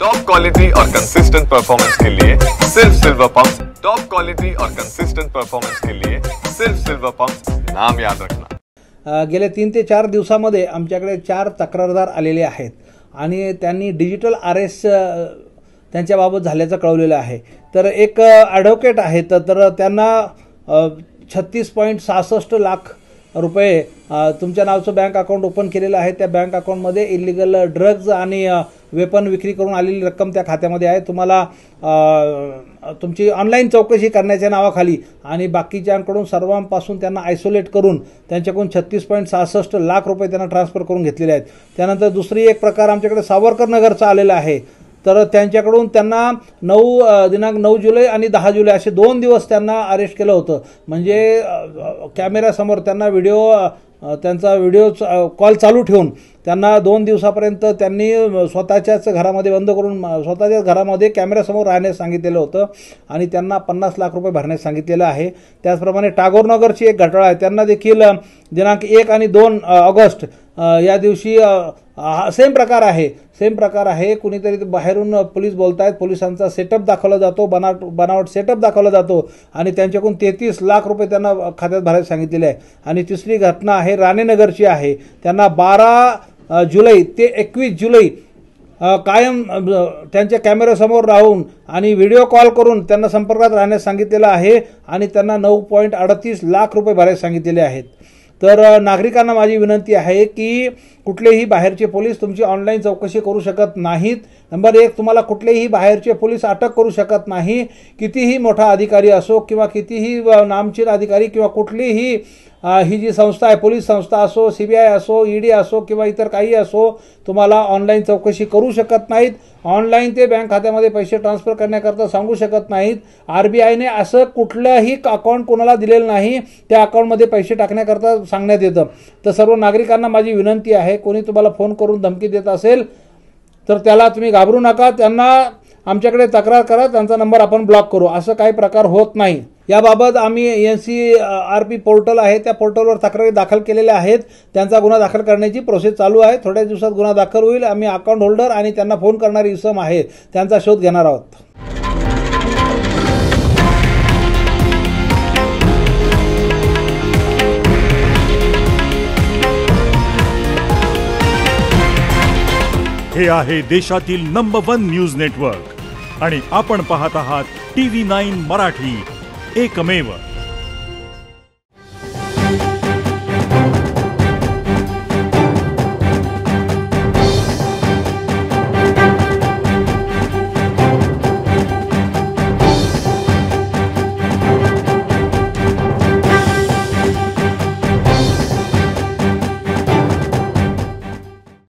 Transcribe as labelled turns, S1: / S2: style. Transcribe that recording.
S1: Top quality और consistent performance के लिए सिर्फ सिल्वर पंप्स। टॉप क्वालिटी और कंसिस्टेंट परफॉर्मेंस के लिए सिर्फ सिल्वर पंप्स, नाम याद रखना।
S2: गेल्या 3 ते 4 दिवसांमध्ये आमच्याकडे 4 तक्रारदार आलेले आहेत आणि त्यांनी डिजिटल अरेस्ट त्यांच्याबाबत झाल्याचं कळवलेलं आहे। तर एक ॲडव्होकेट आहेत, तर त्यांना 36.66 लाख रुपये तुमच्या नावचं बँक अकाउंट ओपन केलेलं आहे। त्या बँक अकाउंटमध्ये इलिगल ड्रग्ज आणि वेपन विक्री करून आलेली रक्कम त्या खात्यामध्ये आहे। तुम्हाला तुमची ऑनलाईन चौकशी करण्याच्या नावाखाली आणि बाकीच्यांकडून सर्वांपासून त्यांना आयसोलेट करून त्यांच्याकडून 36.66 लाख रुपये त्यांना ट्रान्सफर करून घेतलेले आहेत। त्यानंतर दुसरी एक प्रकार आमच्याकडे सावरकर नगरचा आलेला आहे। तर त्यांच्याकडून त्यांना दिनांक 9 जुलै आणि 10 जुलै असे 2 दिवस त्यांना अरेस्ट केलं होतं। म्हणजे कॅमेऱ्यासमोर त्यांना त्यांचा व्हिडिओ कॉल चालू ठेवून त्यांना 2 दिवसापर्यंत त्यांनी स्वतःच्याच घरामध्ये बंद करून स्वतःच्याच घरामध्ये कॅमेऱ्यासमोर राहण्यास सांगितलेलं होतं आणि त्यांना 50 लाख रुपये भरण्यास सांगितलेलं आहे। त्याचप्रमाणे टागोरनगरची एक घटना आहे, त्यांना देखील दिनांक 1 आणि 2 ऑगस्ट या दिवशी सेम प्रकार आहे। कुणीतरी बाहेरून पोलीस बोलतायत, पोलिसांचा सेटअप दाखवला जातो, बनावट सेटअप दाखवला जातो आणि त्यांच्याकडून 33 लाख रुपये त्यांना खात्यात भरायला सांगितलेले आहे। आणि तिसरी घटना आहे राणेनगरची आहे, त्यांना 12 जुलै ते 21 जुलै कायम त्यांच्या कॅमेऱ्यासमोर राहून आणि व्हिडिओ कॉल करून त्यांना संपर्कात राहण्यास सांगितलेलं आहे आणि त्यांना 9.38 लाख रुपये भरायला सांगितलेले आहेत। तर नागरिकांना माझी विनंती आहे की कुठलेही बाहेरचे पोलीस तुमची ऑनलाईन चौकशी करू शकत नाहीत। नंबर 1, तुम्हाला कुठलेही बाहेरचे पोलीस अटक करू शकत नाही। कितीही मोठा अधिकारी असो किंवा कितीही नामचीन अधिकारी किंवा कुठलीही ही जी संस्था आहे, पोलीस संस्था असो, CBI असो, ED असो किंवा इतर काही असो, तुम्हाला ऑनलाईन चौकशी करू शकत नाहीत। ऑनलाईन ते बँक खात्यामध्ये पैसे ट्रान्सफर करण्याकरता सांगू शकत नाहीत। RBIने असं कुठलंही अकाउंट कोणाला दिलेलं नाही, त्या अकाउंटमध्ये पैसे टाकण्याकरता सांगण्यात येतं। तर सर्व नागरिकांना माझी विनंती आहे, कोणी तुम्हाला फोन करून धमकी देत असेल तर त्याला तुम्ही घाबरू नका, त्यांना आमच्याकडे तक्रार करा, त्यांचा नंबर आपण ब्लॉक करू, असं काही प्रकार होत नाही। याबाबत आम्ही NCRP पोर्टल आहे, त्या पोर्टलवर तक्रारी दाखल केलेल्या आहेत। त्यांचा गुन्हा दाखल करण्याची प्रोसेस चालू आहे। थोड्या दिवसात गुन्हा दाखल होईल। आम्ही अकाउंट होल्डर आणि त्यांना फोन करणारी इसम आहे त्यांचा शोध घेणार आहोत।
S3: हे आहे देशातील नंबर 1 न्यूज नेटवर्क आणि आपण पाहत आहात TV9 मराठी, एकमेव।